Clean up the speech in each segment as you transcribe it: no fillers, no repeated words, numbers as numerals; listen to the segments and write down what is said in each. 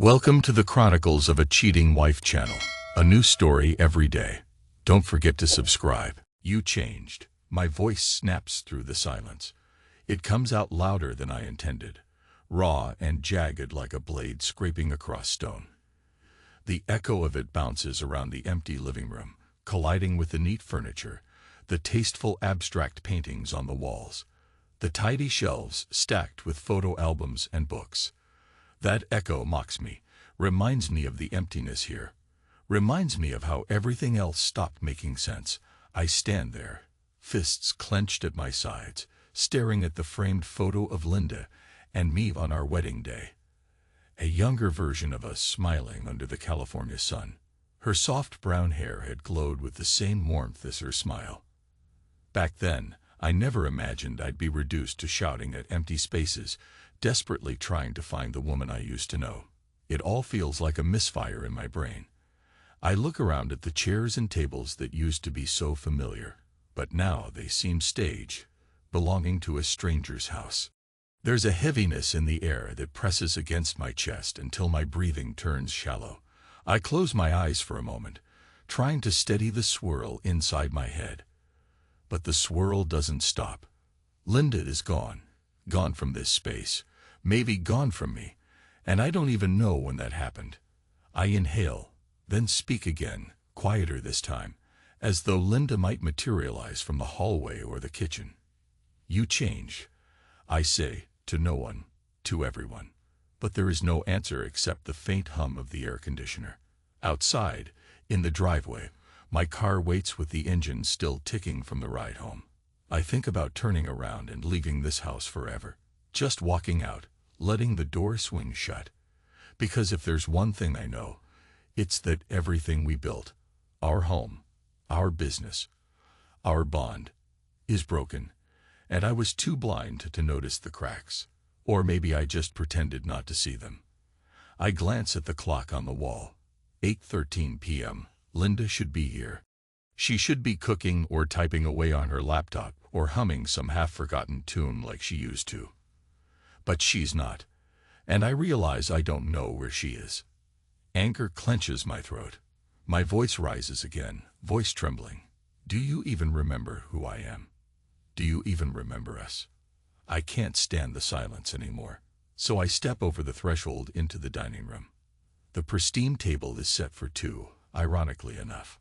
Welcome to the Chronicles of a Cheating Wife channel. A new story every day. Don't forget to subscribe. You changed. My voice snaps through the silence. It comes out louder than I intended, raw and jagged like a blade scraping across stone. The echo of it bounces around the empty living room, colliding with the neat furniture, the tasteful abstract paintings on the walls, the tidy shelves stacked with photo albums and books. That echo mocks me, reminds me of the emptiness here, reminds me of how everything else stopped making sense. I stand there, fists clenched at my sides, staring at the framed photo of Linda and me on our wedding day. A younger version of us smiling under the California sun. Her soft brown hair had glowed with the same warmth as her smile. Back then, I never imagined I'd be reduced to shouting at empty spaces, desperately trying to find the woman I used to know. It all feels like a misfire in my brain. I look around at the chairs and tables that used to be so familiar, but now they seem staged, belonging to a stranger's house. There's a heaviness in the air that presses against my chest until my breathing turns shallow. I close my eyes for a moment, trying to steady the swirl inside my head. But the swirl doesn't stop. Linda is gone from this space, maybe gone from me, and I don't even know when that happened. I inhale, then speak again, quieter this time, as though Linda might materialize from the hallway or the kitchen. You change, I say, to no one, to everyone. But there is no answer except the faint hum of the air conditioner. Outside, in the driveway, my car waits with the engine still ticking from the ride home. I think about turning around and leaving this house forever. Just walking out, letting the door swing shut. Because if there's one thing I know, it's that everything we built, our home, our business, our bond, is broken, and I was too blind to notice the cracks. Or maybe I just pretended not to see them. I glance at the clock on the wall. 8:13 p.m. Linda should be here. She should be cooking or typing away on her laptop or humming some half-forgotten tune like she used to. But she's not, and I realize I don't know where she is. Anger clenches my throat. My voice rises again, voice trembling. Do you even remember who I am? Do you even remember us? I can't stand the silence anymore, so I step over the threshold into the dining room. The pristine table is set for two, ironically enough.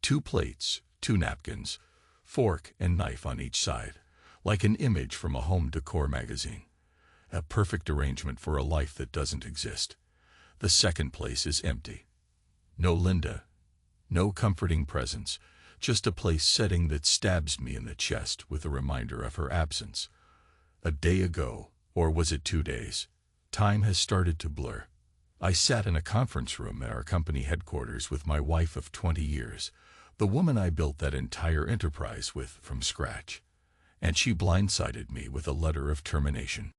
2 plates, 2 napkins, fork and knife on each side, like an image from a home decor magazine. A perfect arrangement for a life that doesn't exist. The second place is empty. No Linda, no comforting presence, just a place setting that stabs me in the chest with a reminder of her absence. A day ago, or was it 2 days? Time has started to blur. I sat in a conference room at our company headquarters with my wife of 20 years, the woman I built that entire enterprise with from scratch. And she blindsided me with a letter of termination.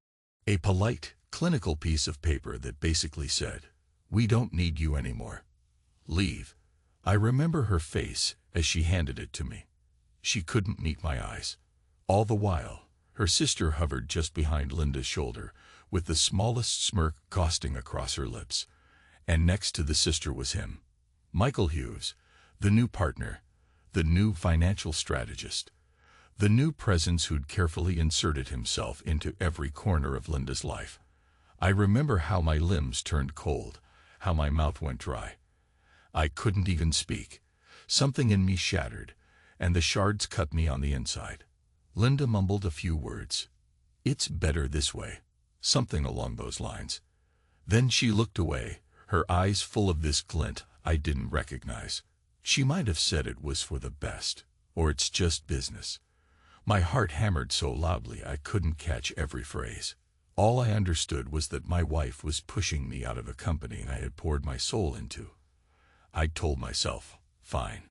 A polite, clinical piece of paper that basically said, "We don't need you anymore. Leave." I remember her face as she handed it to me. She couldn't meet my eyes. All the while, her sister hovered just behind Linda's shoulder, with the smallest smirk ghosting across her lips. And next to the sister was him, Michael Hughes, the new partner, the new financial strategist, the new presence who'd carefully inserted himself into every corner of Linda's life. I remember how my limbs turned cold, how my mouth went dry. I couldn't even speak. Something in me shattered, and the shards cut me on the inside. Linda mumbled a few words. "It's better this way," something along those lines. Then she looked away, her eyes full of this glint I didn't recognize. She might have said it was for the best, or it's just business. My heart hammered so loudly I couldn't catch every phrase. All I understood was that my wife was pushing me out of a company I had poured my soul into. I told myself, fine.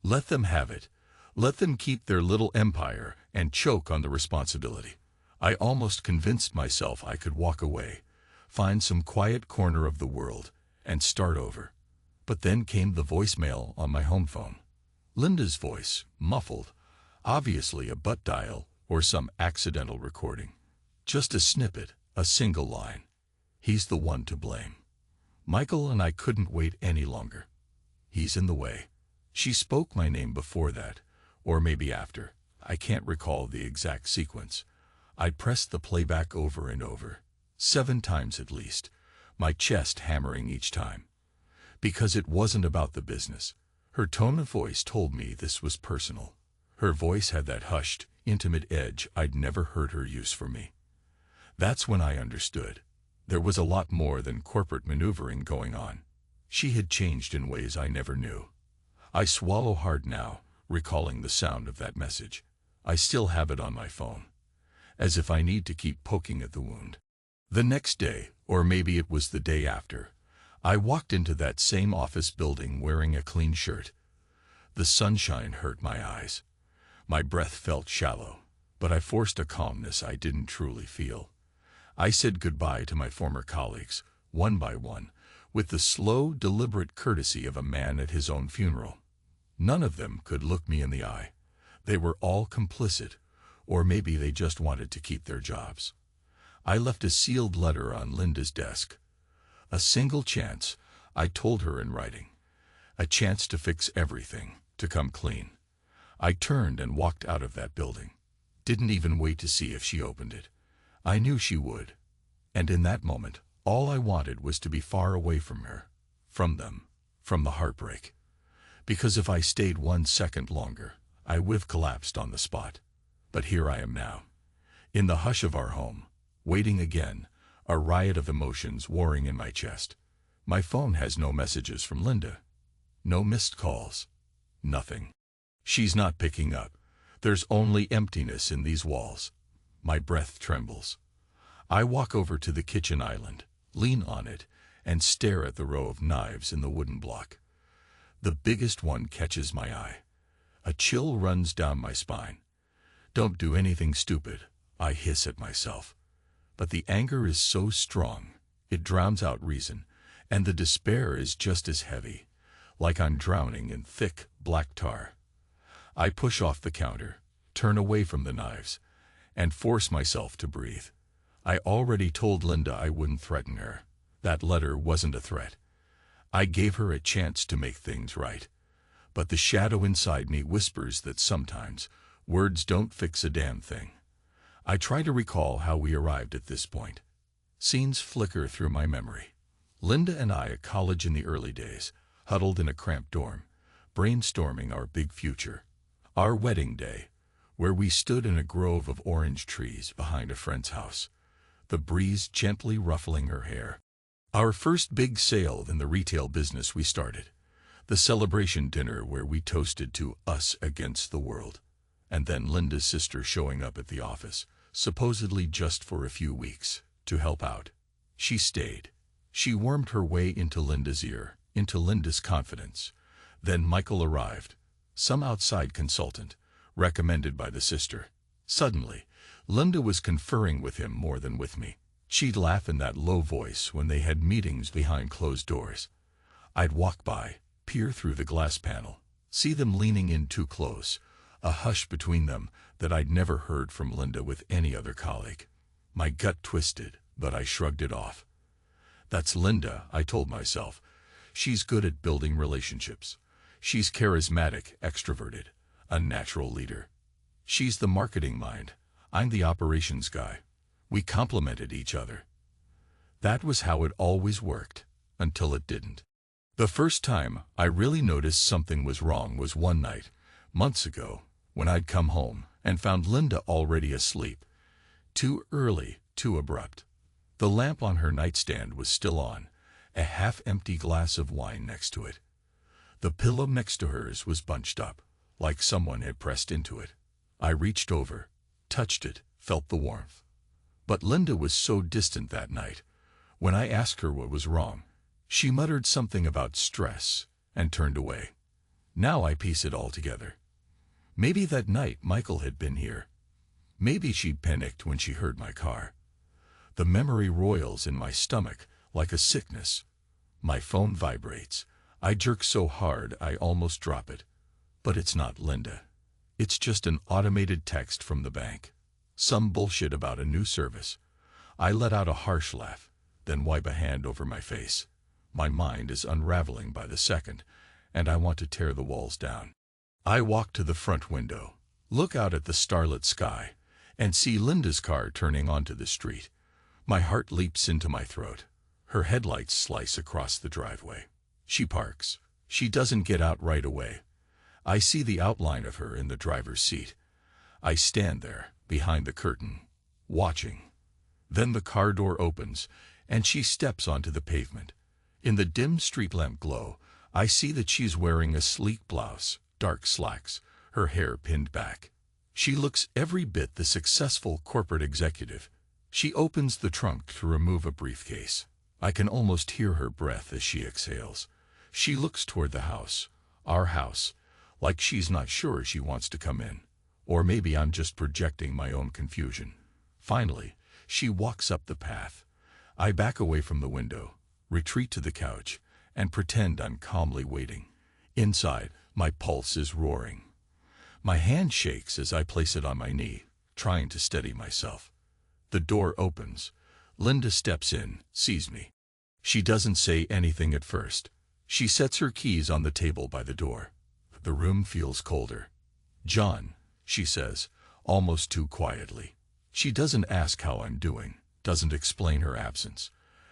Let them have it. Let them keep their little empire and choke on the responsibility. I almost convinced myself I could walk away, find some quiet corner of the world, and start over. But then came the voicemail on my home phone. Linda's voice, muffled, obviously a butt dial or some accidental recording. Just a snippet, a single line. "He's the one to blame." Michael and I couldn't wait any longer. He's in the way. She spoke my name before that, or maybe after. I can't recall the exact sequence. I pressed the playback over and over, 7 times at least, my chest hammering each time. Because it wasn't about the business. Her tone of voice told me this was personal. Her voice had that hushed, intimate edge I'd never heard her use for me. That's when I understood. There was a lot more than corporate maneuvering going on. She had changed in ways I never knew. I swallow hard now, recalling the sound of that message. I still have it on my phone, as if I need to keep poking at the wound. The next day, or maybe it was the day after, I walked into that same office building wearing a clean shirt. The sunshine hurt my eyes. My breath felt shallow, but I forced a calmness I didn't truly feel. I said goodbye to my former colleagues, one by one, with the slow, deliberate courtesy of a man at his own funeral. None of them could look me in the eye. They were all complicit, or maybe they just wanted to keep their jobs. I left a sealed letter on Linda's desk. A single chance, I told her in writing. A chance to fix everything, to come clean. I turned and walked out of that building. Didn't even wait to see if she opened it. I knew she would. And in that moment, all I wanted was to be far away from her, from them, from the heartbreak. Because if I stayed 1 second longer, I would have collapsed on the spot. But here I am now, in the hush of our home, waiting again, a riot of emotions warring in my chest. My phone has no messages from Linda. No missed calls. Nothing. She's not picking up. There's only emptiness in these walls. My breath trembles. I walk over to the kitchen island, lean on it, and stare at the row of knives in the wooden block. The biggest one catches my eye. A chill runs down my spine. Don't do anything stupid, I hiss at myself. But the anger is so strong, it drowns out reason, and the despair is just as heavy, like I'm drowning in thick, black tar. I push off the counter, turn away from the knives, and force myself to breathe. I already told Linda I wouldn't threaten her. That letter wasn't a threat. I gave her a chance to make things right. But the shadow inside me whispers that sometimes words don't fix a damn thing. I try to recall how we arrived at this point. Scenes flicker through my memory. Linda and I at college in the early days, huddled in a cramped dorm, brainstorming our big future. Our wedding day, where we stood in a grove of orange trees behind a friend's house, the breeze gently ruffling her hair. Our first big sale in the retail business we started. The celebration dinner where we toasted to us against the world. And then Linda's sister showing up at the office, supposedly just for a few weeks, to help out. She stayed. She wormed her way into Linda's ear, into Linda's confidence. Then Michael arrived, some outside consultant, recommended by the sister. Suddenly, Linda was conferring with him more than with me. She'd laugh in that low voice when they had meetings behind closed doors. I'd walk by, peer through the glass panel, see them leaning in too close, a hush between them that I'd never heard from Linda with any other colleague. My gut twisted, but I shrugged it off. That's Linda, I told myself. She's good at building relationships. She's charismatic, extroverted, a natural leader. She's the marketing mind. I'm the operations guy. We complemented each other. That was how it always worked, until it didn't. The first time I really noticed something was wrong was one night, months ago, when I'd come home and found Linda already asleep. Too early, too abrupt. The lamp on her nightstand was still on, a half-empty glass of wine next to it. The pillow next to hers was bunched up, like someone had pressed into it. I reached over, touched it, felt the warmth. But Linda was so distant that night. When I asked her what was wrong, she muttered something about stress and turned away. Now I piece it all together. Maybe that night Michael had been here. Maybe she'd panicked when she heard my car. The memory roils in my stomach like a sickness. My phone vibrates. I jerk so hard I almost drop it. But it's not Linda. It's just an automated text from the bank. Some bullshit about a new service. I let out a harsh laugh, then wipe a hand over my face. My mind is unraveling by the second, and I want to tear the walls down. I walk to the front window, look out at the starlit sky, and see Linda's car turning onto the street. My heart leaps into my throat. Her headlights slice across the driveway. She parks. She doesn't get out right away. I see the outline of her in the driver's seat. I stand there, behind the curtain, watching. Then the car door opens, and she steps onto the pavement. In the dim street lamp glow, I see that she's wearing a sleek blouse, dark slacks, her hair pinned back. She looks every bit the successful corporate executive. She opens the trunk to remove a briefcase. I can almost hear her breath as she exhales. She looks toward the house, our house, like she's not sure she wants to come in. Or maybe I'm just projecting my own confusion. Finally, she walks up the path. I back away from the window, retreat to the couch, and pretend I'm calmly waiting. Inside, my pulse is roaring. My hand shakes as I place it on my knee, trying to steady myself. The door opens. Linda steps in, sees me. She doesn't say anything at first. She sets her keys on the table by the door. The room feels colder. "John," she says, almost too quietly. She doesn't ask how I'm doing, doesn't explain her absence.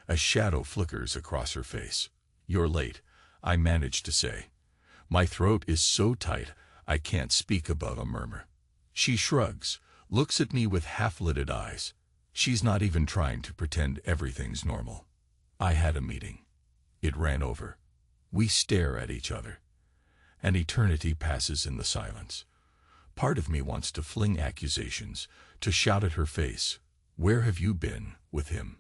A shadow flickers across her face. "You're late," I manage to say. My throat is so tight I can't speak above a murmur. She shrugs, looks at me with half-lidded eyes. She's not even trying to pretend everything's normal. I had a meeting. It ran over. We stare at each other. An eternity passes in the silence. Part of me wants to fling accusations, to shout at her face, "Where have you been with him?"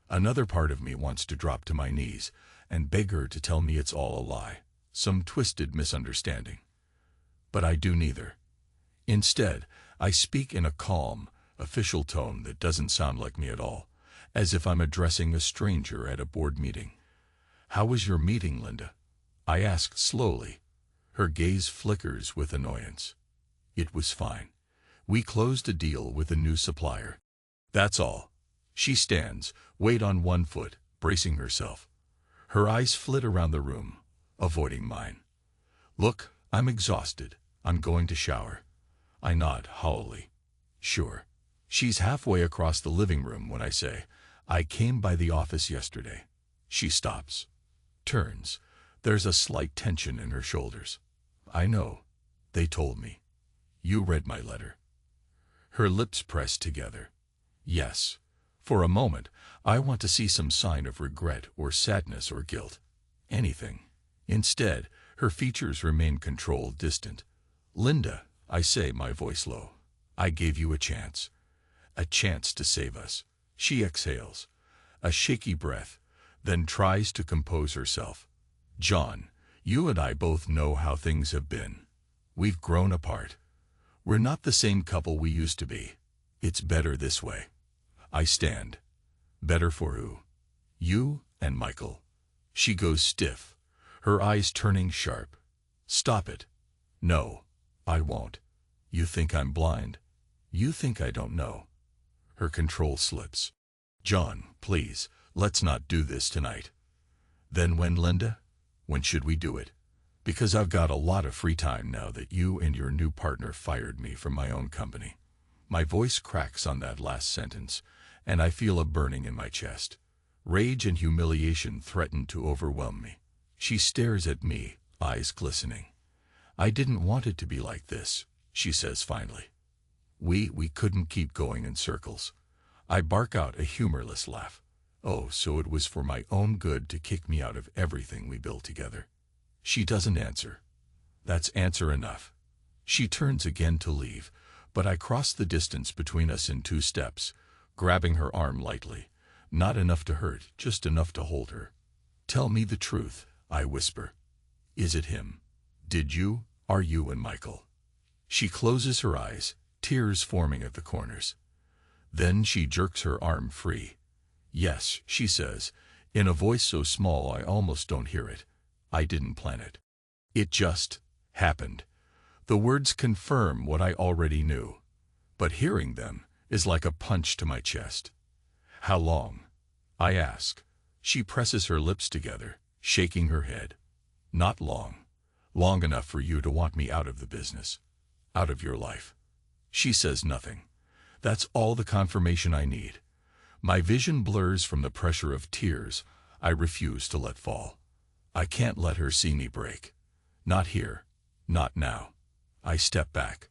Another part of me wants to drop to my knees and beg her to tell me it's all a lie, some twisted misunderstanding. But I do neither. Instead, I speak in a calm, official tone that doesn't sound like me at all, as if I'm addressing a stranger at a board meeting. "How was your meeting, Linda?" I ask slowly. Her gaze flickers with annoyance. "It was fine. We closed a deal with a new supplier. That's all." She stands, weight on one foot, bracing herself. Her eyes flit around the room, avoiding mine. "Look, I'm exhausted. I'm going to shower." I nod hollowly. "Sure." She's halfway across the living room when I say, "I came by the office yesterday." She stops, turns. There's a slight tension in her shoulders. "I know. They told me. You read my letter." Her lips press together. "Yes." For a moment, I want to see some sign of regret or sadness or guilt. Anything. Instead, her features remain controlled, distant. "Linda," I say, my voice low, "I gave you a chance. A chance to save us." She exhales, a shaky breath, then tries to compose herself. "John, you and I both know how things have been. We've grown apart. We're not the same couple we used to be. It's better this way." I stand. "Better for who?" "You and Michael." She goes stiff, her eyes turning sharp. "Stop it." "No, I won't. You think I'm blind. You think I don't know." Her control slips. "John, please, let's not do this tonight." "Then when, Linda? When should we do it? Because I've got a lot of free time now that you and your new partner fired me from my own company." My voice cracks on that last sentence, and I feel a burning in my chest. Rage and humiliation threaten to overwhelm me. She stares at me, eyes glistening. "I didn't want it to be like this," she says finally. We couldn't keep going in circles." I bark out a humorless laugh. "Oh, so it was for my own good to kick me out of everything we built together." She doesn't answer. That's answer enough. She turns again to leave, but I cross the distance between us in 2 steps, grabbing her arm lightly. Not enough to hurt, just enough to hold her. "Tell me the truth," I whisper. "Is it him? Are you and Michael?" She closes her eyes, tears forming at the corners. Then she jerks her arm free. "Yes," she says, in a voice so small I almost don't hear it. "I didn't plan it. It just happened." The words confirm what I already knew, but hearing them is like a punch to my chest. "How long?" I ask. She presses her lips together, shaking her head. Not long. Long enough for you to want me out of the business. Out of your life. She says nothing. That's all the confirmation I need. My vision blurs from the pressure of tears I refuse to let fall. I can't let her see me break. Not here. Not now. I step back.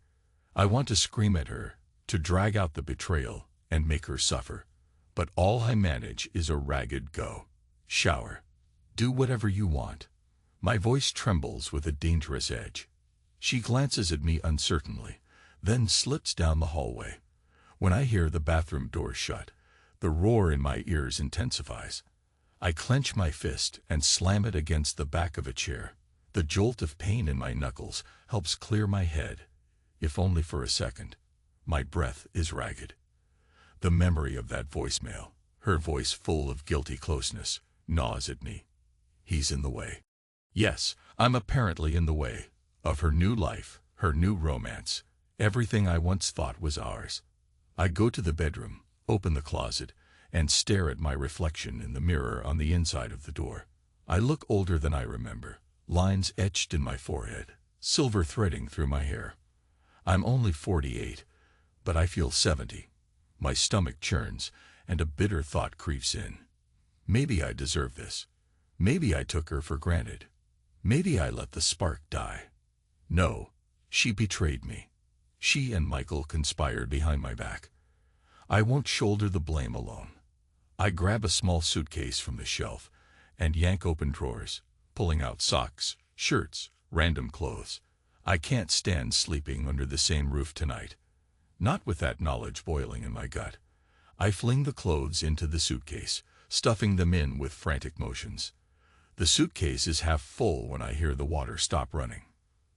I want to scream at her, to drag out the betrayal and make her suffer. But all I manage is a ragged go. Shower. Do whatever you want. My voice trembles with a dangerous edge. She glances at me uncertainly, then slips down the hallway. When I hear the bathroom door shut, the roar in my ears intensifies. I clench my fist and slam it against the back of a chair. The jolt of pain in my knuckles helps clear my head, if only for a second. My breath is ragged. The memory of that voicemail, her voice full of guilty closeness, gnaws at me. He's in the way. Yes, I'm apparently in the way of her new life, her new romance, everything I once thought was ours. I go to the bedroom, open the closet, and stare at my reflection in the mirror on the inside of the door. I look older than I remember, lines etched in my forehead, silver threading through my hair. I'm only 48, but I feel 70. My stomach churns, and a bitter thought creeps in. Maybe I deserve this. Maybe I took her for granted. Maybe I let the spark die. No, she betrayed me. She and Michael conspired behind my back. I won't shoulder the blame alone. I grab a small suitcase from the shelf and yank open drawers, pulling out socks, shirts, random clothes. I can't stand sleeping under the same roof tonight. Not with that knowledge boiling in my gut. I fling the clothes into the suitcase, stuffing them in with frantic motions. The suitcase is half full when I hear the water stop running.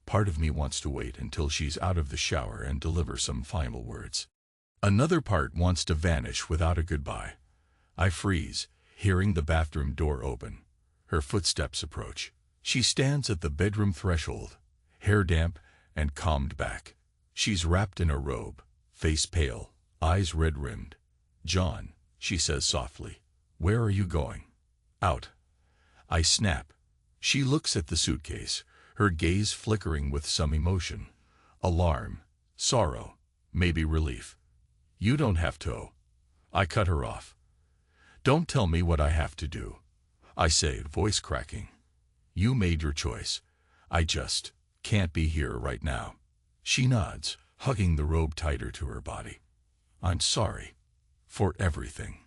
Part of me wants to wait until she's out of the shower and deliver some final words. Another part wants to vanish without a goodbye. I freeze, hearing the bathroom door open. Her footsteps approach. She stands at the bedroom threshold, hair damp and combed back. She's wrapped in a robe, face pale, eyes red-rimmed. "John," she says softly, "where are you going?" "Out." I snap. She looks at the suitcase, her gaze flickering with some emotion. Alarm, sorrow, maybe relief. "You don't have to." I cut her off. "Don't tell me what I have to do," I say, voice cracking. "You made your choice. I just can't be here right now." She nods, hugging the robe tighter to her body. "I'm sorry. For everything."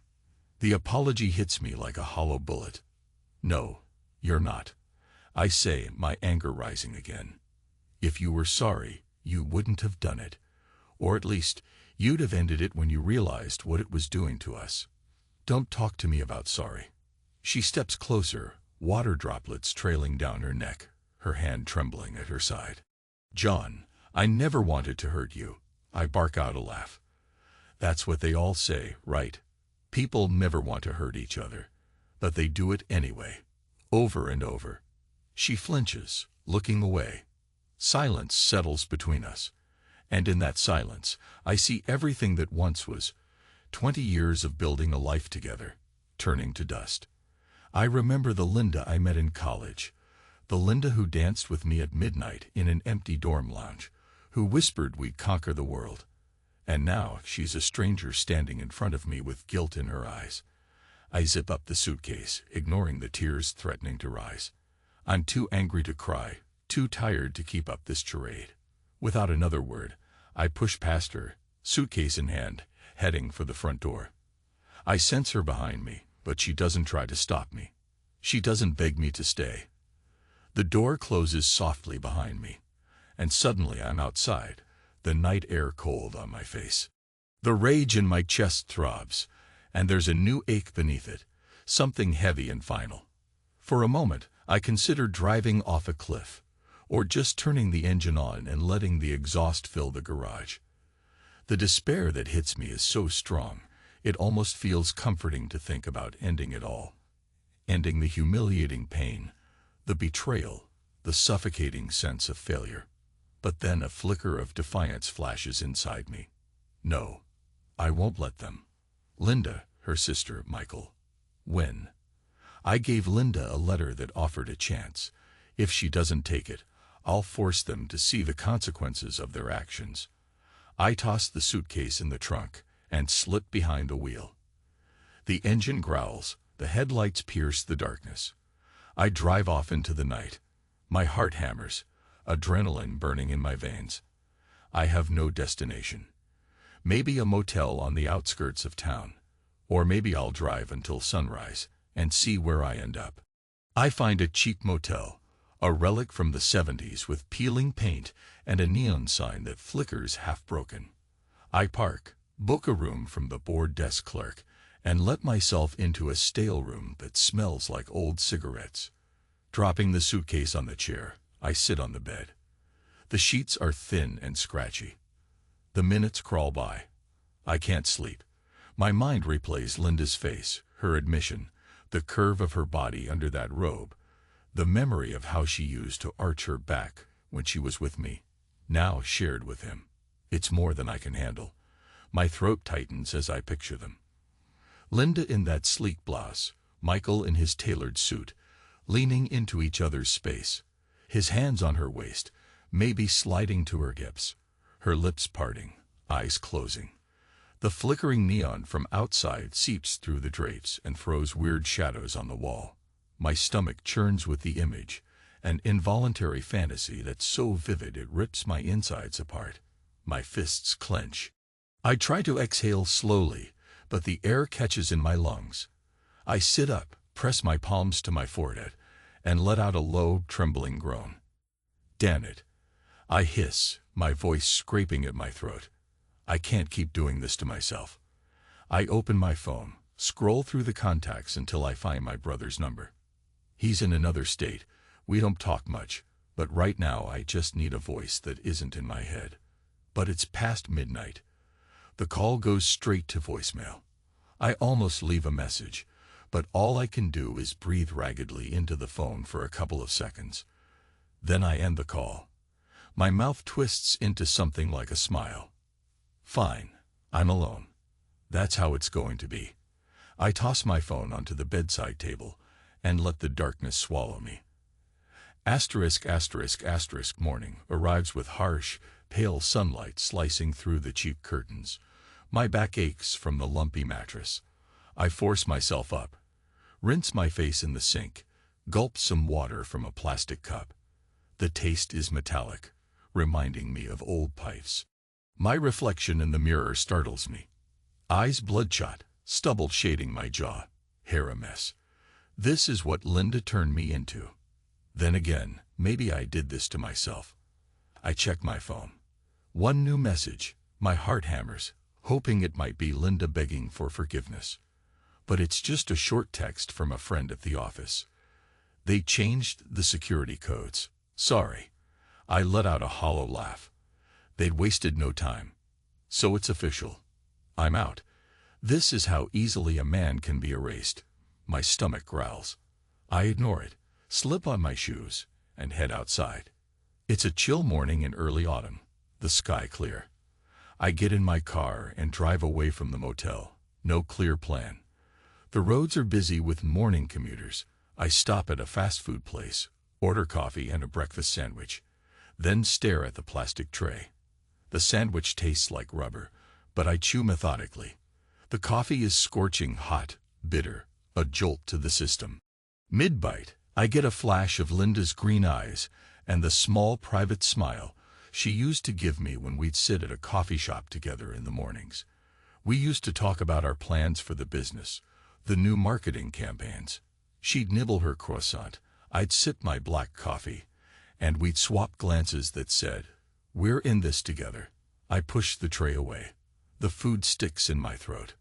The apology hits me like a hollow bullet. "No, you're not," I say, my anger rising again. "If you were sorry, you wouldn't have done it. Or at least, you'd have ended it when you realized what it was doing to us. Don't talk to me about sorry." She steps closer, water droplets trailing down her neck, her hand trembling at her side. "John, I never wanted to hurt you." I bark out a laugh. That's what they all say, right? People never want to hurt each other, but they do it anyway, over and over. She flinches, looking away. Silence settles between us, and in that silence, I see everything that once was 20 years of building a life together, turning to dust. I remember the Linda I met in college, the Linda who danced with me at midnight in an empty dorm lounge, who whispered we'd conquer the world. And now she's a stranger standing in front of me with guilt in her eyes. I zip up the suitcase, ignoring the tears threatening to rise. I'm too angry to cry, too tired to keep up this charade. Without another word, I push past her, suitcase in hand, heading for the front door. I sense her behind me, but she doesn't try to stop me. She doesn't beg me to stay. The door closes softly behind me, and suddenly I'm outside, the night air cold on my face. The rage in my chest throbs, and there's a new ache beneath it, something heavy and final. For a moment, I consider driving off a cliff, or just turning the engine on and letting the exhaust fill the garage. The despair that hits me is so strong, it almost feels comforting to think about ending it all. Ending the humiliating pain, the betrayal, the suffocating sense of failure. But then a flicker of defiance flashes inside me. No, I won't let them. Linda, her sister, Michael. When? I gave Linda a letter that offered a chance. If she doesn't take it, I'll force them to see the consequences of their actions. I toss the suitcase in the trunk and slip behind the wheel. The engine growls, the headlights pierce the darkness. I drive off into the night. My heart hammers, adrenaline burning in my veins. I have no destination. Maybe a motel on the outskirts of town. Or maybe I'll drive until sunrise and see where I end up. I find a cheap motel, a relic from the 70s with peeling paint and a neon sign that flickers half broken. I park, book a room from the board desk clerk, and let myself into a stale room that smells like old cigarettes. Dropping the suitcase on the chair, I sit on the bed. The sheets are thin and scratchy. The minutes crawl by. I can't sleep. My mind replays Linda's face, her admission, the curve of her body under that robe, the memory of how she used to arch her back when she was with me, now shared with him. It's more than I can handle. My throat tightens as I picture them. Linda in that sleek blouse, Michael in his tailored suit, leaning into each other's space, his hands on her waist, maybe sliding to her hips, her lips parting, eyes closing. The flickering neon from outside seeps through the drapes and throws weird shadows on the wall. My stomach churns with the image, an involuntary fantasy that's so vivid it rips my insides apart. My fists clench. I try to exhale slowly, but the air catches in my lungs. I sit up, press my palms to my forehead, and let out a low, trembling groan. Damn it. I hiss, my voice scraping at my throat. I can't keep doing this to myself. I open my phone, scroll through the contacts until I find my brother's number. He's in another state. We don't talk much, but right now I just need a voice that isn't in my head. But it's past midnight. The call goes straight to voicemail. I almost leave a message, but all I can do is breathe raggedly into the phone for a couple of seconds. Then I end the call. My mouth twists into something like a smile. Fine, I'm alone. That's how it's going to be. I toss my phone onto the bedside table and let the darkness swallow me. ***** Morning arrives with harsh, pale sunlight slicing through the cheap curtains. My back aches from the lumpy mattress. I force myself up, rinse my face in the sink, gulp some water from a plastic cup. The taste is metallic, reminding me of old pipes. My reflection in the mirror startles me. Eyes bloodshot, stubble shading my jaw, hair a mess. This is what Linda turned me into. Then again, maybe I did this to myself. I check my phone. One new message. My heart hammers, hoping it might be Linda begging for forgiveness. But it's just a short text from a friend at the office. They changed the security codes. Sorry. I let out a hollow laugh. They'd wasted no time. So it's official. I'm out. This is how easily a man can be erased. My stomach growls. I ignore it, slip on my shoes, and head outside. It's a chill morning in early autumn, the sky clear. I get in my car and drive away from the motel. No clear plan. The roads are busy with morning commuters. I stop at a fast food place, order coffee and a breakfast sandwich, then stare at the plastic tray. The sandwich tastes like rubber, but I chew methodically. The coffee is scorching hot, bitter, a jolt to the system. Mid-bite, I get a flash of Linda's green eyes and the small private smile she used to give me when we'd sit at a coffee shop together in the mornings. We used to talk about our plans for the business, the new marketing campaigns. She'd nibble her croissant, I'd sip my black coffee, and we'd swap glances that said, "We're in this together." I push the tray away. The food sticks in my throat.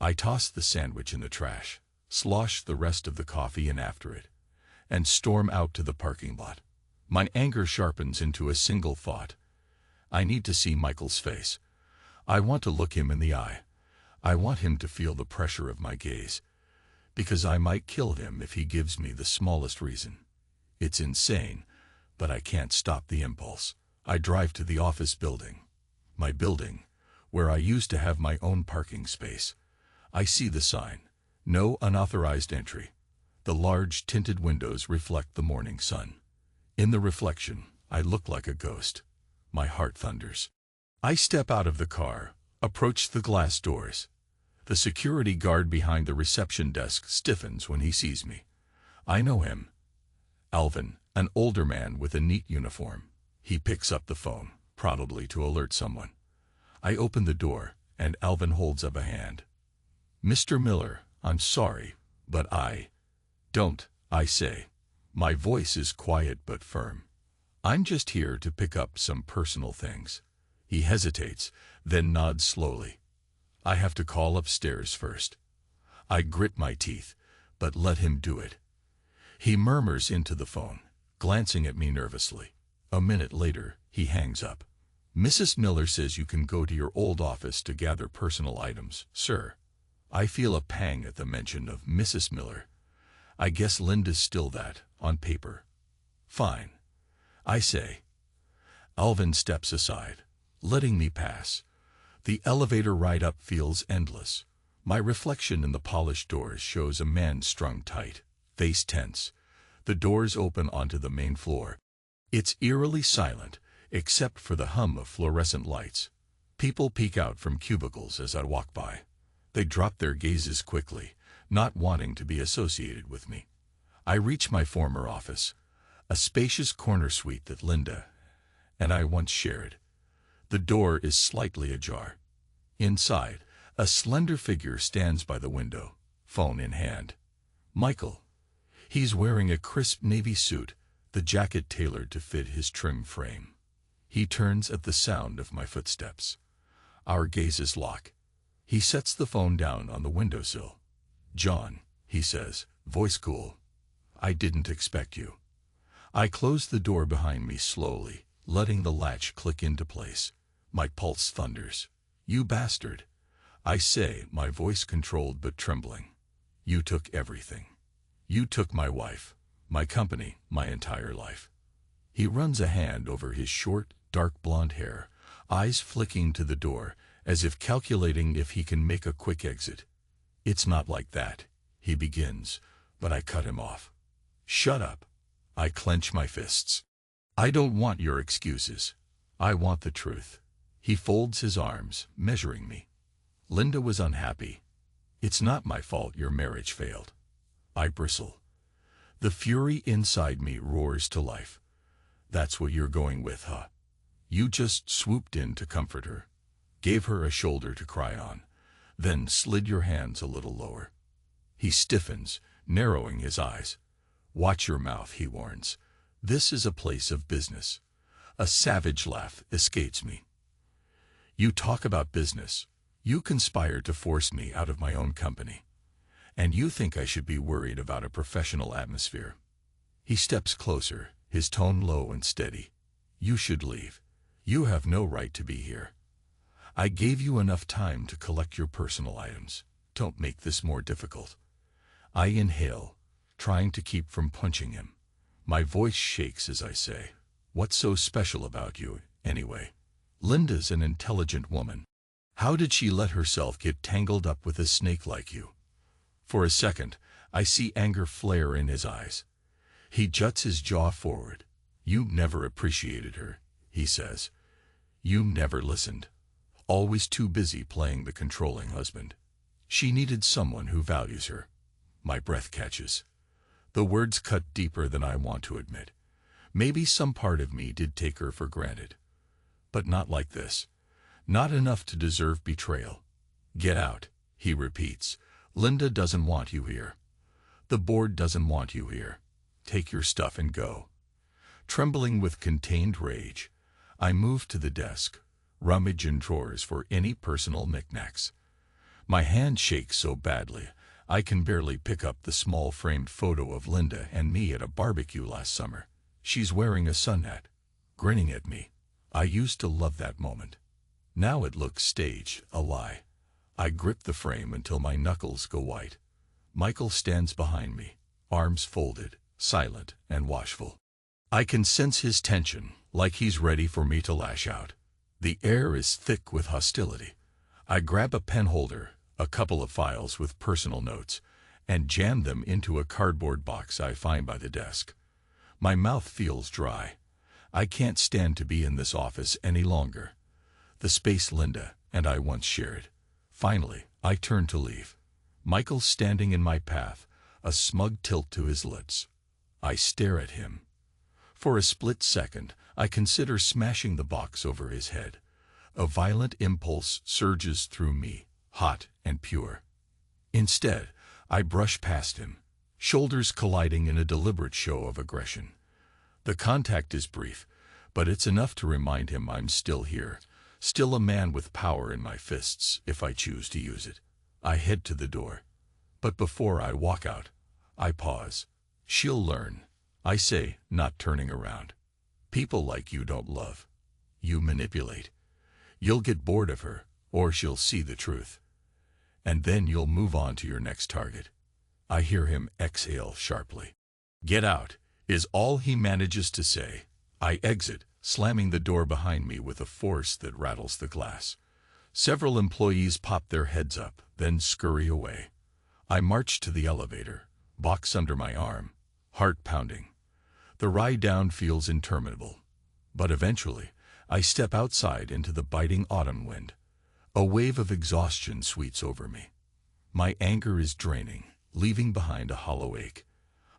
I toss the sandwich in the trash, slosh the rest of the coffee in after it, and storm out to the parking lot. My anger sharpens into a single thought. I need to see Michael's face. I want to look him in the eye. I want him to feel the pressure of my gaze, because I might kill him if he gives me the smallest reason. It's insane, but I can't stop the impulse. I drive to the office building. My building, where I used to have my own parking space. I see the sign. No unauthorized entry. The large tinted windows reflect the morning sun. In the reflection, I look like a ghost. My heart thunders. I step out of the car, approach the glass doors. The security guard behind the reception desk stiffens when he sees me. I know him. Alvin, an older man with a neat uniform. He picks up the phone, probably to alert someone. I open the door, and Alvin holds up a hand. "Mr. Miller, I'm sorry, but don't," I say. My voice is quiet but firm. "I'm just here to pick up some personal things." He hesitates, then nods slowly. "I have to call upstairs first." I grit my teeth, but let him do it. He murmurs into the phone, glancing at me nervously. A minute later, he hangs up. "Mrs. Miller says you can go to your old office to gather personal items, sir." I feel a pang at the mention of Mrs. Miller. I guess Linda's still that, on paper. "Fine," I say. Alvin steps aside, letting me pass. The elevator ride up feels endless. My reflection in the polished doors shows a man strung tight, face tense. The doors open onto the main floor. It's eerily silent, except for the hum of fluorescent lights. People peek out from cubicles as I walk by. They drop their gazes quickly, not wanting to be associated with me. I reach my former office, a spacious corner suite that Linda and I once shared. The door is slightly ajar. Inside, a slender figure stands by the window, phone in hand. Michael. He's wearing a crisp navy suit, the jacket tailored to fit his trim frame. He turns at the sound of my footsteps. Our gazes lock. He sets the phone down on the windowsill. "John," he says, voice cool. "I didn't expect you." I close the door behind me slowly, letting the latch click into place. My pulse thunders. "You bastard," I say, my voice controlled but trembling. "You took everything. You took my wife, my company, my entire life." He runs a hand over his short, dark blonde hair, eyes flicking to the door, as if calculating if he can make a quick exit. "It's not like that," he begins, but I cut him off. "Shut up." I clench my fists. "I don't want your excuses. I want the truth." He folds his arms, measuring me. "Linda was unhappy. It's not my fault your marriage failed." I bristle. The fury inside me roars to life. "That's what you're going with, huh? You just swooped in to comfort her, gave her a shoulder to cry on, then slid your hands a little lower." He stiffens, narrowing his eyes. "Watch your mouth," he warns. "This is a place of business." A savage laugh escapes me. "You talk about business. You conspired to force me out of my own company. And you think I should be worried about a professional atmosphere." He steps closer, his tone low and steady. "You should leave. You have no right to be here. I gave you enough time to collect your personal items. Don't make this more difficult." I inhale, trying to keep from punching him. My voice shakes as I say, "What's so special about you, anyway? Linda's an intelligent woman. How did she let herself get tangled up with a snake like you?" For a second, I see anger flare in his eyes. He juts his jaw forward. "You never appreciated her," he says. "You never listened. Always too busy playing the controlling husband. She needed someone who values her." My breath catches. The words cut deeper than I want to admit. Maybe some part of me did take her for granted. But not like this. Not enough to deserve betrayal. "Get out," he repeats. "Linda doesn't want you here. The board doesn't want you here. Take your stuff and go." Trembling with contained rage, I move to the desk, rummage in drawers for any personal knickknacks. My hand shakes so badly, I can barely pick up the small framed photo of Linda and me at a barbecue last summer. She's wearing a sun hat, grinning at me. I used to love that moment. Now it looks staged, a lie. I grip the frame until my knuckles go white. Michael stands behind me, arms folded, silent and watchful. I can sense his tension, like he's ready for me to lash out. The air is thick with hostility. I grab a pen holder, a couple of files with personal notes, and jam them into a cardboard box I find by the desk. My mouth feels dry. I can't stand to be in this office any longer. The space Linda and I once shared. Finally, I turn to leave. Michael's standing in my path, a smug tilt to his lips. I stare at him. For a split second, I consider smashing the box over his head. A violent impulse surges through me, hot and pure. Instead, I brush past him, shoulders colliding in a deliberate show of aggression. The contact is brief, but it's enough to remind him I'm still here, still a man with power in my fists if I choose to use it. I head to the door. But before I walk out, I pause. She'll learn, I say, not turning around. People like you don't love. You manipulate. You'll get bored of her, or she'll see the truth. And then you'll move on to your next target. I hear him exhale sharply. Get out, is all he manages to say. I exit, slamming the door behind me with a force that rattles the glass. Several employees pop their heads up, then scurry away. I march to the elevator, box under my arm, heart pounding. The ride down feels interminable. But eventually, I step outside into the biting autumn wind. A wave of exhaustion sweeps over me. My anger is draining, leaving behind a hollow ache.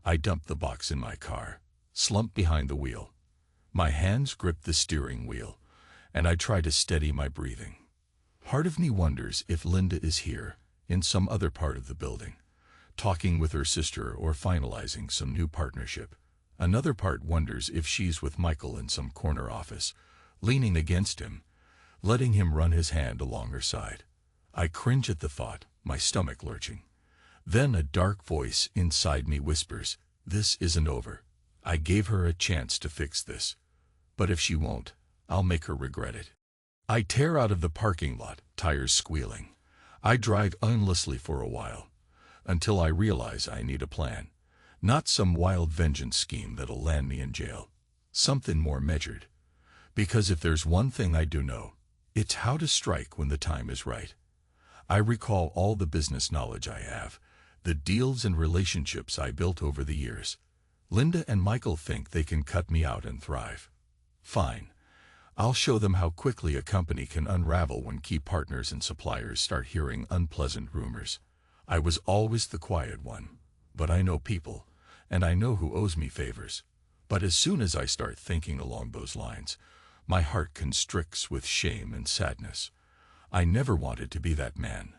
I dump the box in my car, slump behind the wheel. My hands grip the steering wheel, and I try to steady my breathing. Part of me wonders if Linda is here, in some other part of the building, talking with her sister or finalizing some new partnership. Another part wonders if she's with Michael in some corner office, leaning against him, letting him run his hand along her side. I cringe at the thought, my stomach lurching. Then a dark voice inside me whispers, "This isn't over. I gave her a chance to fix this. But if she won't, I'll make her regret it." I tear out of the parking lot, tires squealing. I drive aimlessly for a while, until I realize I need a plan. Not some wild vengeance scheme that'll land me in jail. Something more measured. Because if there's one thing I do know, it's how to strike when the time is right. I recall all the business knowledge I have, the deals and relationships I built over the years. Linda and Michael think they can cut me out and thrive. Fine. I'll show them how quickly a company can unravel when key partners and suppliers start hearing unpleasant rumors. I was always the quiet one, but I know people, and I know who owes me favors. But as soon as I start thinking along those lines, my heart constricts with shame and sadness. I never wanted to be that man.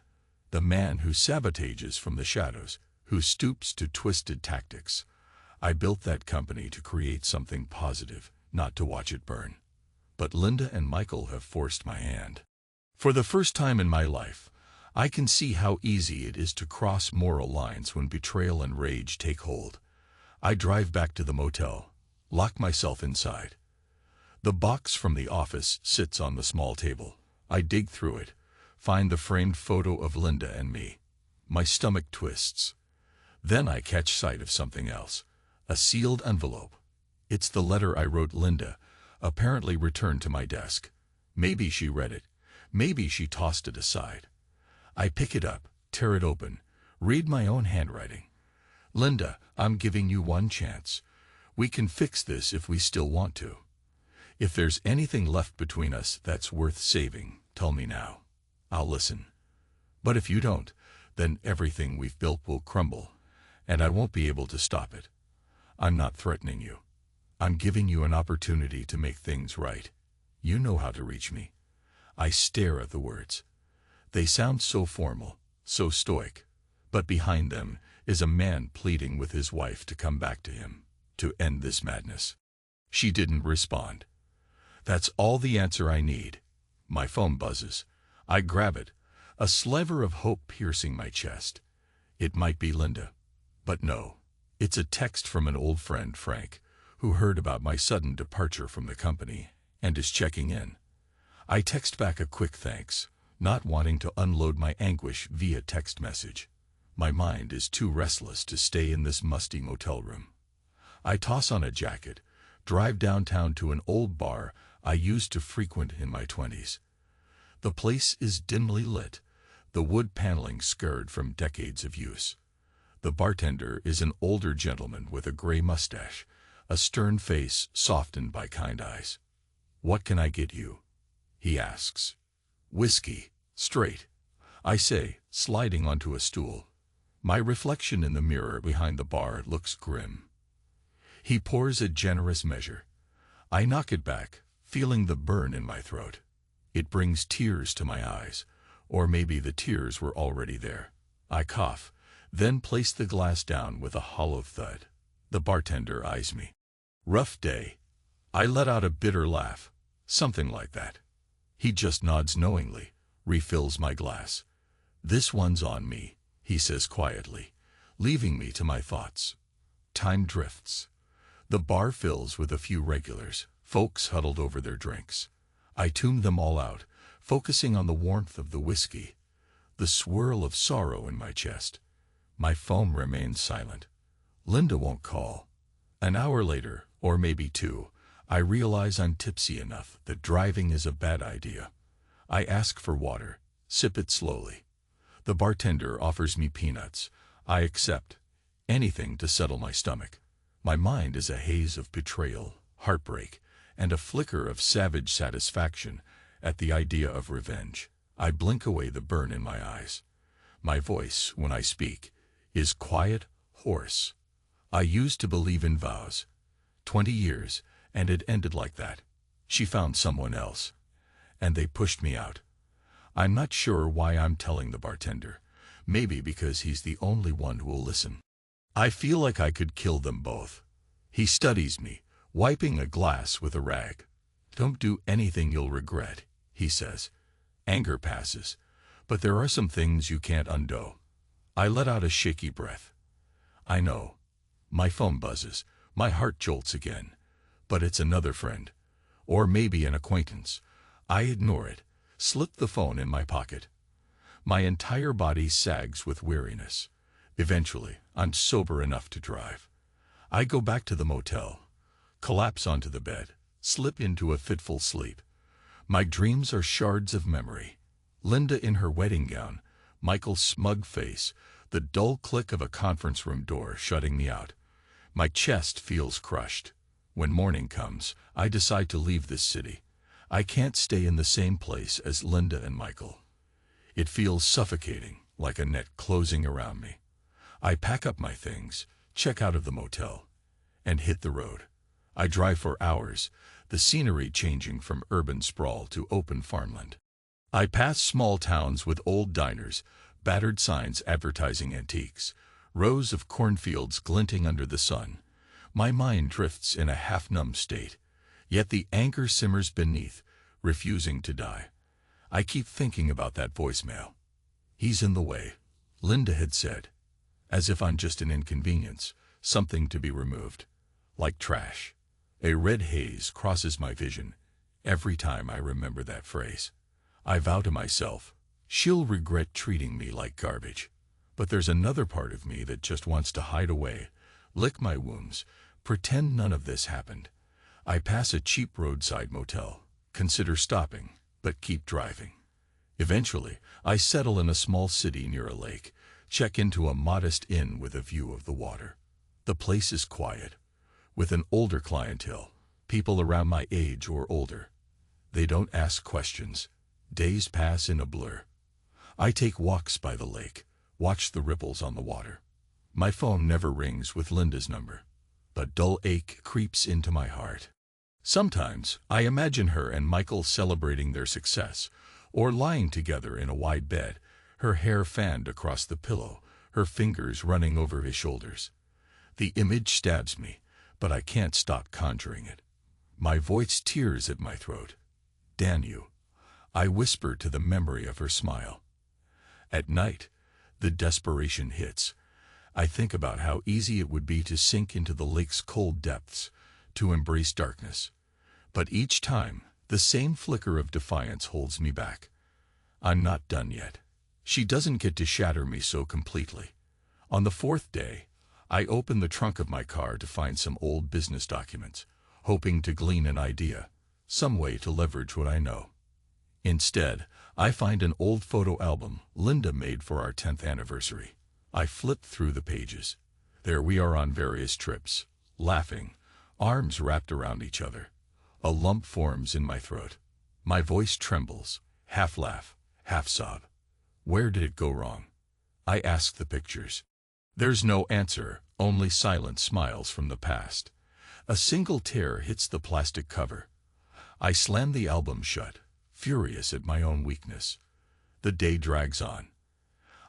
The man who sabotages from the shadows, who stoops to twisted tactics. I built that company to create something positive, not to watch it burn. But Linda and Michael have forced my hand. For the first time in my life, I can see how easy it is to cross moral lines when betrayal and rage take hold. I drive back to the motel, lock myself inside. The box from the office sits on the small table. I dig through it, find the framed photo of Linda and me. My stomach twists. Then I catch sight of something else, a sealed envelope. It's the letter I wrote Linda, apparently returned to my desk. Maybe she read it. Maybe she tossed it aside. I pick it up, tear it open, read my own handwriting. "Linda, I'm giving you one chance. We can fix this if we still want to. If there's anything left between us that's worth saving, tell me now. I'll listen. But if you don't, then everything we've built will crumble, and I won't be able to stop it. I'm not threatening you. I'm giving you an opportunity to make things right. You know how to reach me." I stare at the words. They sound so formal, so stoic, but behind them is a man pleading with his wife to come back to him, to end this madness. She didn't respond. That's all the answer I need. My phone buzzes. I grab it, a sliver of hope piercing my chest. It might be Linda. But no, it's a text from an old friend, Frank, who heard about my sudden departure from the company and is checking in. I text back a quick thanks, not wanting to unload my anguish via text message. My mind is too restless to stay in this musty motel room. I toss on a jacket, drive downtown to an old bar I used to frequent in my 20s. The place is dimly lit, the wood paneling scarred from decades of use. The bartender is an older gentleman with a gray mustache, a stern face softened by kind eyes. "What can I get you?" he asks. "Whiskey, straight," I say, sliding onto a stool. My reflection in the mirror behind the bar looks grim. He pours a generous measure. I knock it back, feeling the burn in my throat. It brings tears to my eyes, or maybe the tears were already there. I cough, then place the glass down with a hollow thud. The bartender eyes me. "Rough day." I let out a bitter laugh, something like that. He just nods knowingly, refills my glass. "This one's on me," he says quietly, leaving me to my thoughts. Time drifts. The bar fills with a few regulars, folks huddled over their drinks. I tune them all out, focusing on the warmth of the whiskey, the swirl of sorrow in my chest. My phone remains silent. Linda won't call. An hour later, or maybe two, I realize I'm tipsy enough that driving is a bad idea. I ask for water, sip it slowly. The bartender offers me peanuts. I accept. Anything to settle my stomach. My mind is a haze of betrayal, heartbreak, and a flicker of savage satisfaction at the idea of revenge. I blink away the burn in my eyes. My voice, when I speak, is quiet, hoarse. I used to believe in vows. 20 years, and it ended like that. She found someone else, and they pushed me out. I'm not sure why I'm telling the bartender. Maybe because he's the only one who will listen. I feel like I could kill them both. He studies me, wiping a glass with a rag. "Don't do anything you'll regret," he says. Anger passes, but there are some things you can't undo. I let out a shaky breath. I know. My phone buzzes. My heart jolts again. But it's another friend. Or maybe an acquaintance. I ignore it, slip the phone in my pocket. My entire body sags with weariness. Eventually, I'm sober enough to drive. I go back to the motel, collapse onto the bed, slip into a fitful sleep. My dreams are shards of memory. Linda in her wedding gown, Michael's smug face, the dull click of a conference room door shutting me out. My chest feels crushed. When morning comes, I decide to leave this city. I can't stay in the same place as Linda and Michael. It feels suffocating, like a net closing around me. I pack up my things, check out of the motel, and hit the road. I drive for hours, the scenery changing from urban sprawl to open farmland. I pass small towns with old diners, battered signs advertising antiques, rows of cornfields glinting under the sun. My mind drifts in a half-numb state, yet the anger simmers beneath, refusing to die. I keep thinking about that voicemail. "He's in the way," Linda had said, as if I'm just an inconvenience, something to be removed. Like trash. A red haze crosses my vision every time I remember that phrase. I vow to myself, she'll regret treating me like garbage. But there's another part of me that just wants to hide away, lick my wounds, pretend none of this happened. I pass a cheap roadside motel, consider stopping, but keep driving. Eventually, I settle in a small city near a lake, check into a modest inn with a view of the water. The place is quiet, with an older clientele, people around my age or older. They don't ask questions. Days pass in a blur. I take walks by the lake, watch the ripples on the water. My phone never rings with Linda's number. A dull ache creeps into my heart. Sometimes I imagine her and Michael celebrating their success, or lying together in a wide bed, her hair fanned across the pillow, her fingers running over his shoulders. The image stabs me, but I can't stop conjuring it. My voice tears at my throat. "Damn you," I whisper to the memory of her smile. At night, the desperation hits. I think about how easy it would be to sink into the lake's cold depths, to embrace darkness. But each time, the same flicker of defiance holds me back. I'm not done yet. She doesn't get to shatter me so completely. On the fourth day, I open the trunk of my car to find some old business documents, hoping to glean an idea, some way to leverage what I know. Instead, I find an old photo album Linda made for our 10th anniversary. I flipped through the pages. There we are on various trips, laughing, arms wrapped around each other. A lump forms in my throat. My voice trembles, half laugh, half sob. Where did it go wrong? I ask the pictures. There's no answer, only silent smiles from the past. A single tear hits the plastic cover. I slam the album shut, furious at my own weakness. The day drags on.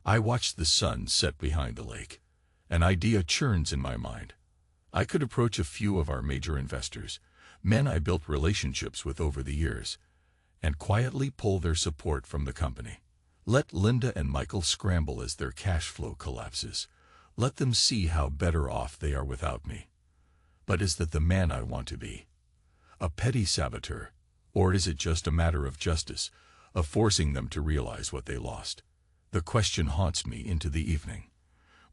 I watch the sun set behind the lake. An idea churns in my mind. I could approach a few of our major investors, men I built relationships with over the years, and quietly pull their support from the company. Let Linda and Michael scramble as their cash flow collapses. Let them see how better off they are without me. But is that the man I want to be? A petty saboteur? Or is it just a matter of justice, of forcing them to realize what they lost? The question haunts me into the evening.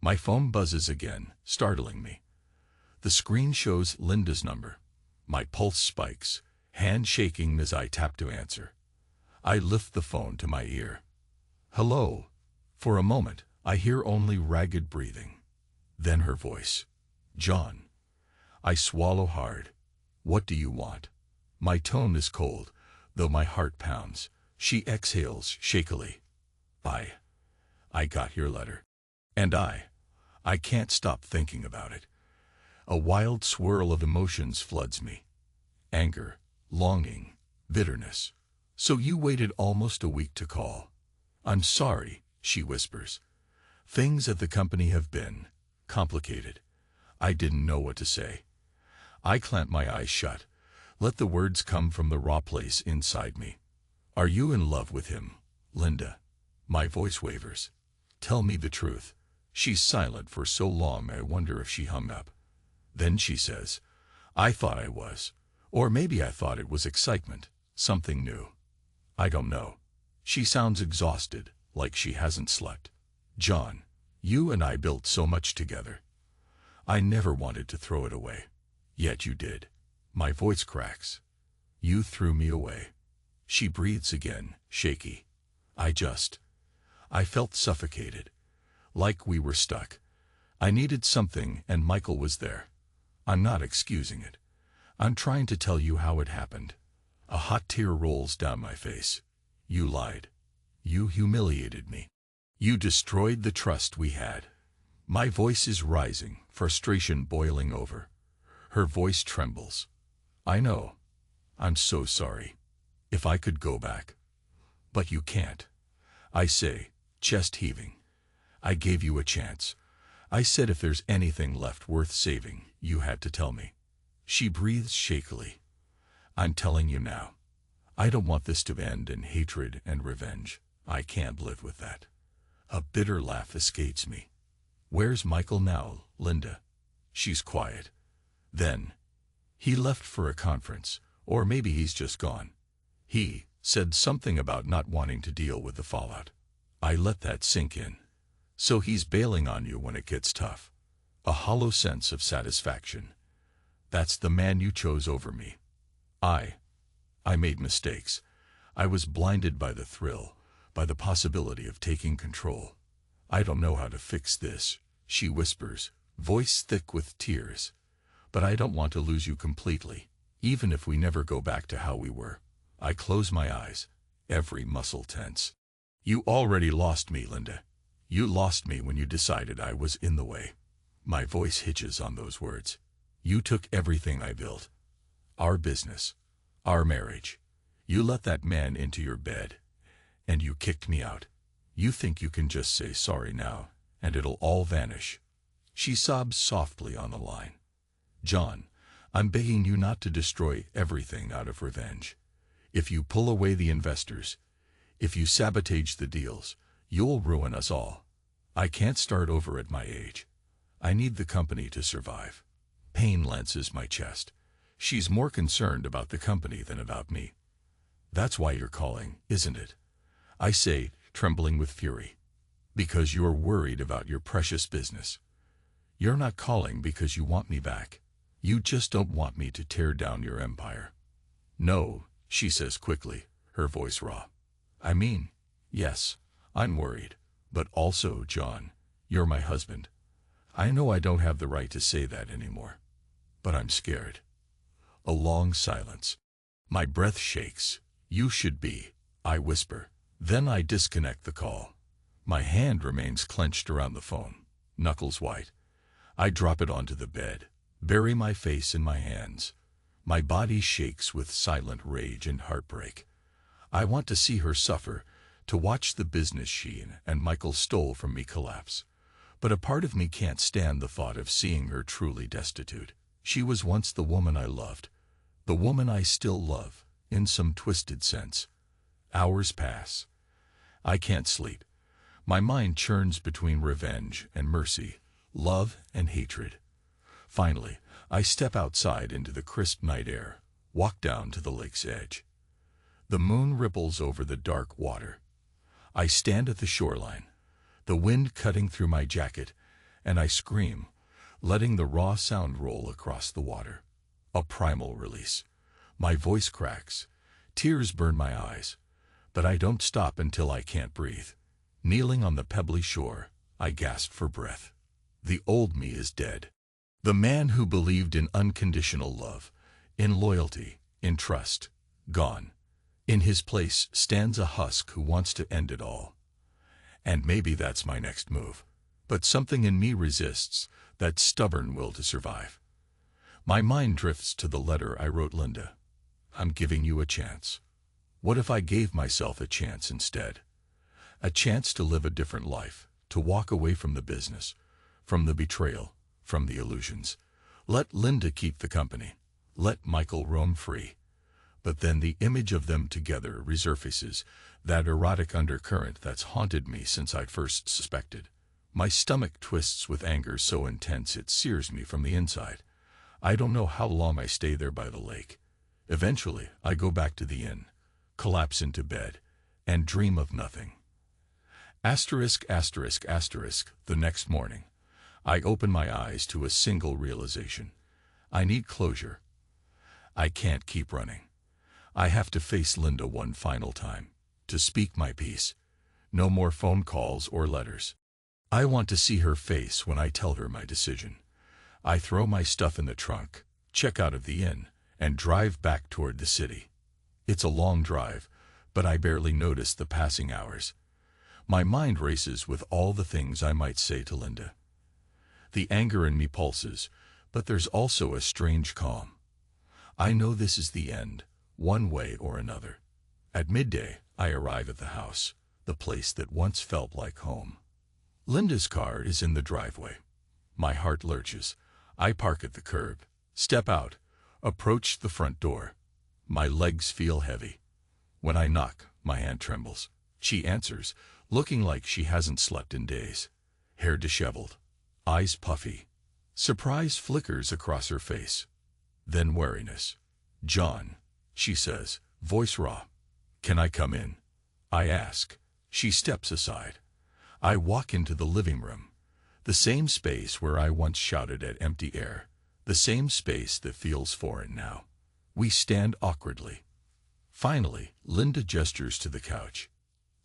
My phone buzzes again, startling me. The screen shows Linda's number. My pulse spikes, hand shaking as I tap to answer. I lift the phone to my ear. Hello. For a moment, I hear only ragged breathing. Then her voice. John. I swallow hard. What do you want? My tone is cold, though my heart pounds. She exhales shakily. I got your letter. And I can't stop thinking about it. A wild swirl of emotions floods me. Anger, longing, bitterness. So you waited almost a week to call. I'm sorry, she whispers. Things at the company have been complicated. I didn't know what to say. I clamp my eyes shut. Let the words come from the raw place inside me. Are you in love with him, Linda? My voice wavers. Tell me the truth. She's silent for so long I wonder if she hung up. Then she says, I thought I was. Or maybe I thought it was excitement, something new. I don't know. She sounds exhausted, like she hasn't slept. John, you and I built so much together. I never wanted to throw it away. Yet you did. My voice cracks. You threw me away. She breathes again, shaky. I felt suffocated. Like we were stuck. I needed something and Michael was there. I'm not excusing it. I'm trying to tell you how it happened. A hot tear rolls down my face. You lied. You humiliated me. You destroyed the trust we had. My voice is rising, frustration boiling over. Her voice trembles. I know. I'm so sorry. If I could go back. But you can't. I say, chest heaving. I gave you a chance. I said if there's anything left worth saving, you had to tell me. She breathes shakily. I'm telling you now. I don't want this to end in hatred and revenge. I can't live with that. A bitter laugh escapes me. Where's Michael now, Linda? She's quiet. Then, he left for a conference, or maybe he's just gone. He said something about not wanting to deal with the fallout. I let that sink in. So he's bailing on you when it gets tough. A hollow sense of satisfaction. That's the man you chose over me. I made mistakes. I was blinded by the thrill, by the possibility of taking control. I don't know how to fix this, she whispers, voice thick with tears. But I don't want to lose you completely, even if we never go back to how we were. I close my eyes, every muscle tense. You already lost me, Linda. You lost me when you decided I was in the way. My voice hitches on those words. You took everything I built. Our business. Our marriage. You let that man into your bed. And you kicked me out. You think you can just say sorry now, and it'll all vanish. She sobs softly on the line. John, I'm begging you not to destroy everything out of revenge. If you pull away the investors, if you sabotage the deals, you'll ruin us all. I can't start over at my age. I need the company to survive. Pain lances my chest. She's more concerned about the company than about me. That's why you're calling, isn't it? I say, trembling with fury. Because you're worried about your precious business. You're not calling because you want me back. You just don't want me to tear down your empire. No, she says quickly, her voice raw. I mean, yes, I'm worried. But also, John, You're my husband. I know I don't have the right to say that anymore, but I'm scared. A long silence. My breath shakes. You should be, I whisper. Then I disconnect the call. My hand remains clenched around the phone, knuckles white. I drop it onto the bed, bury my face in my hands. My body shakes with silent rage and heartbreak. I want to see her suffer, to watch the business she and Michael stole from me collapse. But a part of me can't stand the thought of seeing her truly destitute. She was once the woman I loved, the woman I still love, in some twisted sense. Hours pass. I can't sleep. My mind churns between revenge and mercy, love and hatred. Finally, I step outside into the crisp night air, walk down to the lake's edge. The moon ripples over the dark water. I stand at the shoreline, the wind cutting through my jacket, and I scream, letting the raw sound roll across the water. A primal release. My voice cracks. Tears burn my eyes. But I don't stop until I can't breathe. Kneeling on the pebbly shore, I gasp for breath. The old me is dead. The man who believed in unconditional love, in loyalty, in trust, gone. In his place stands a husk who wants to end it all. And maybe that's my next move. But something in me resists, that stubborn will to survive. My mind drifts to the letter I wrote Linda. I'm giving you a chance. What if I gave myself a chance instead? A chance to live a different life, to walk away from the business, from the betrayal, from the illusions. Let Linda keep the company. Let Michael roam free. But then the image of them together resurfaces, that erotic undercurrent that's haunted me since I first suspected. My stomach twists with anger so intense it sears me from the inside. I don't know how long I stay there by the lake. Eventually, I go back to the inn, collapse into bed, and dream of nothing. Asterisk, asterisk, asterisk, the next morning, I open my eyes to a single realization. I need closure. I can't keep running. I have to face Linda one final time, to speak my piece. No more phone calls or letters. I want to see her face when I tell her my decision. I throw my stuff in the trunk, check out of the inn, and drive back toward the city. It's a long drive, but I barely notice the passing hours. My mind races with all the things I might say to Linda. The anger in me pulses, but there's also a strange calm. I know this is the end, one way or another. At midday, I arrive at the house, the place that once felt like home. Linda's car is in the driveway. My heart lurches. I park at the curb, step out, approach the front door. My legs feel heavy. When I knock, my hand trembles. She answers, looking like she hasn't slept in days. Hair disheveled, eyes puffy. Surprise flickers across her face. Then wariness. "John," she says, voice raw. "Can I come in?" I ask. She steps aside. I walk into the living room. The same space where I once shouted at empty air. The same space that feels foreign now. We stand awkwardly. Finally, Linda gestures to the couch.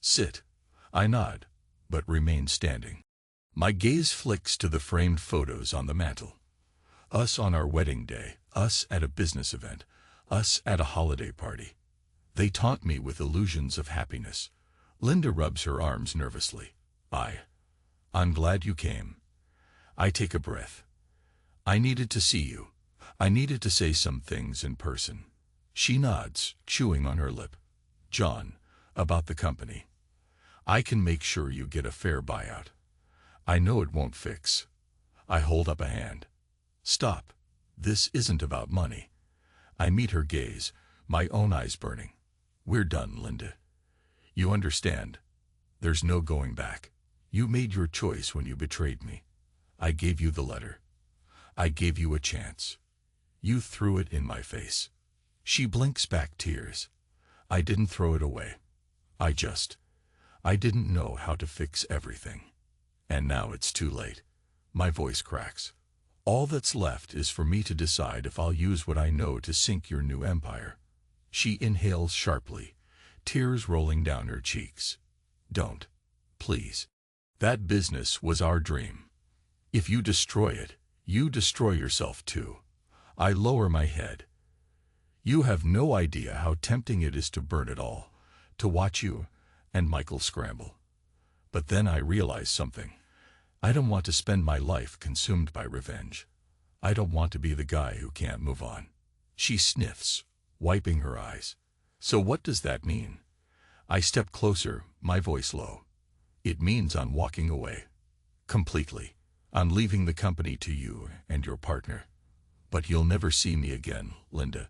"Sit." I nod, but remain standing. My gaze flicks to the framed photos on the mantel. Us on our wedding day, us at a business event, us at a holiday party. They taunt me with illusions of happiness. Linda rubs her arms nervously. I'm glad you came. I take a breath. I needed to see you. I needed to say some things in person. She nods, chewing on her lip. "John, about the company. I can make sure you get a fair buyout. I know it won't fix." I hold up a hand. "Stop. This isn't about money." I meet her gaze, my own eyes burning. "We're done, Linda. You understand. There's no going back. You made your choice when you betrayed me. I gave you the letter. I gave you a chance. You threw it in my face." She blinks back tears. "I didn't throw it away. I didn't know how to fix everything. And now it's too late." My voice cracks. "All that's left is for me to decide if I'll use what I know to sink your new empire." She inhales sharply, tears rolling down her cheeks. "Don't. Please." That business was our dream. If you destroy it, you destroy yourself too. I lower my head. You have no idea how tempting it is to burn it all, to watch you and Michael scramble. But then I realize something. I don't want to spend my life consumed by revenge. I don't want to be the guy who can't move on. She sniffs, wiping her eyes. So what does that mean? I step closer, my voice low. It means I'm walking away. Completely. I'm leaving the company to you and your partner. But you'll never see me again, Linda.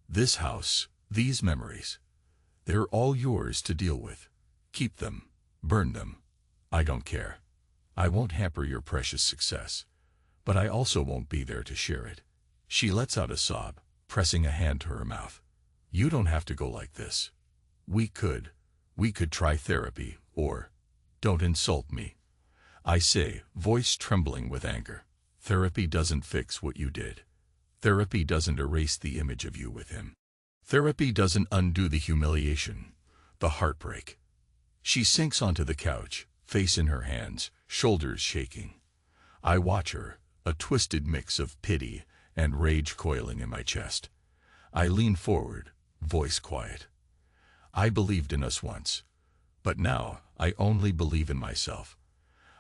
This house, these memories, they're all yours to deal with. Keep them. Burn them. I don't care. I won't hamper your precious success. But I also won't be there to share it. She lets out a sob, pressing a hand to her mouth. You don't have to go like this. We could try therapy, or, don't insult me. I say, voice trembling with anger. Therapy doesn't fix what you did. Therapy doesn't erase the image of you with him. Therapy doesn't undo the humiliation, the heartbreak. She sinks onto the couch, face in her hands, shoulders shaking. I watch her, a twisted mix of pity and rage coiling in my chest. I lean forward, voice quiet. I believed in us once, but now I only believe in myself.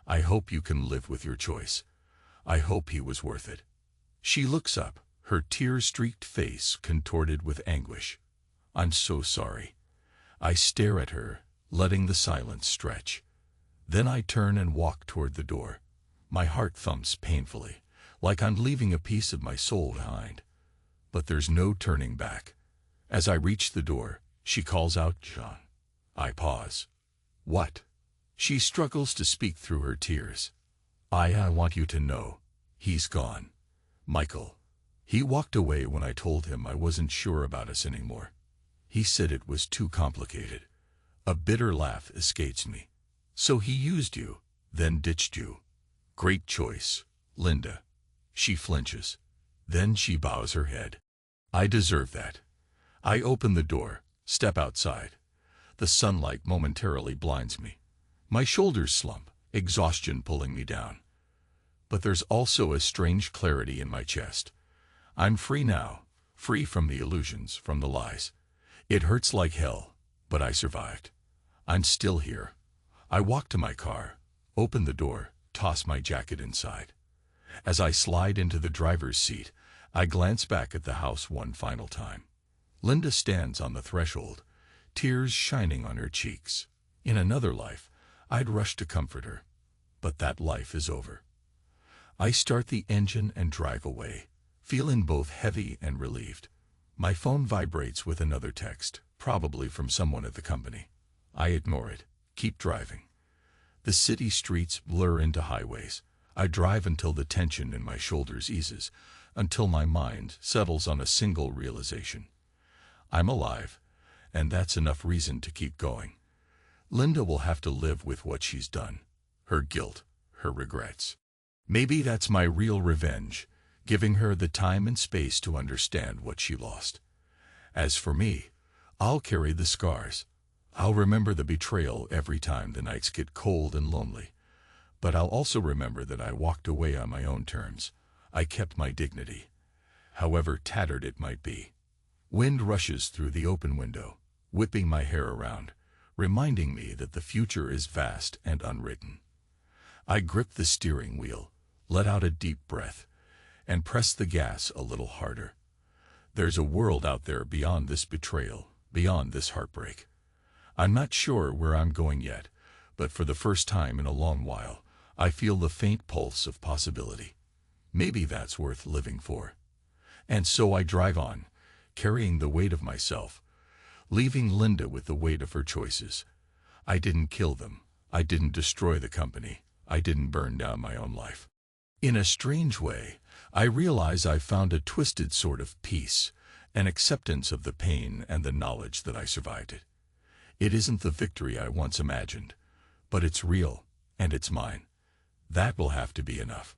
I hope you can live with your choice. I hope he was worth it. She looks up, her tear-streaked face contorted with anguish. I'm so sorry. I stare at her, letting the silence stretch. Then I turn and walk toward the door. My heart thumps painfully, like I'm leaving a piece of my soul behind. But there's no turning back. As I reach the door, she calls out, John. I pause. What? She struggles to speak through her tears. I want you to know. He's gone. Michael. He walked away when I told him I wasn't sure about us anymore. He said it was too complicated. A bitter laugh escapes me. So he used you, then ditched you. Great choice, Linda. She flinches. Then she bows her head. I deserve that. I open the door, step outside. The sunlight momentarily blinds me. My shoulders slump, exhaustion pulling me down. But there's also a strange clarity in my chest. I'm free now, free from the illusions, from the lies. It hurts like hell, but I survived. I'm still here. I walk to my car, open the door, toss my jacket inside. As I slide into the driver's seat, I glance back at the house one final time. Linda stands on the threshold, tears shining on her cheeks. In another life, I'd rush to comfort her. But that life is over. I start the engine and drive away, feeling both heavy and relieved. My phone vibrates with another text, probably from someone at the company. I ignore it, keep driving. The city streets blur into highways. I drive until the tension in my shoulders eases, until my mind settles on a single realization. I'm alive, and that's enough reason to keep going. Linda will have to live with what she's done, her guilt, her regrets. Maybe that's my real revenge, giving her the time and space to understand what she lost. As for me, I'll carry the scars. I'll remember the betrayal every time the nights get cold and lonely. But I'll also remember that I walked away on my own terms. I kept my dignity, however tattered it might be. Wind rushes through the open window, whipping my hair around, reminding me that the future is vast and unwritten. I grip the steering wheel, let out a deep breath, and press the gas a little harder. There's a world out there beyond this betrayal, beyond this heartbreak. I'm not sure where I'm going yet, but for the first time in a long while, I feel the faint pulse of possibility. Maybe that's worth living for. And so I drive on, carrying the weight of myself, leaving Linda with the weight of her choices. I didn't kill them. I didn't destroy the company. I didn't burn down my own life. In a strange way, I realize I've found a twisted sort of peace, an acceptance of the pain and the knowledge that I survived it. It isn't the victory I once imagined, but it's real, and it's mine. That will have to be enough.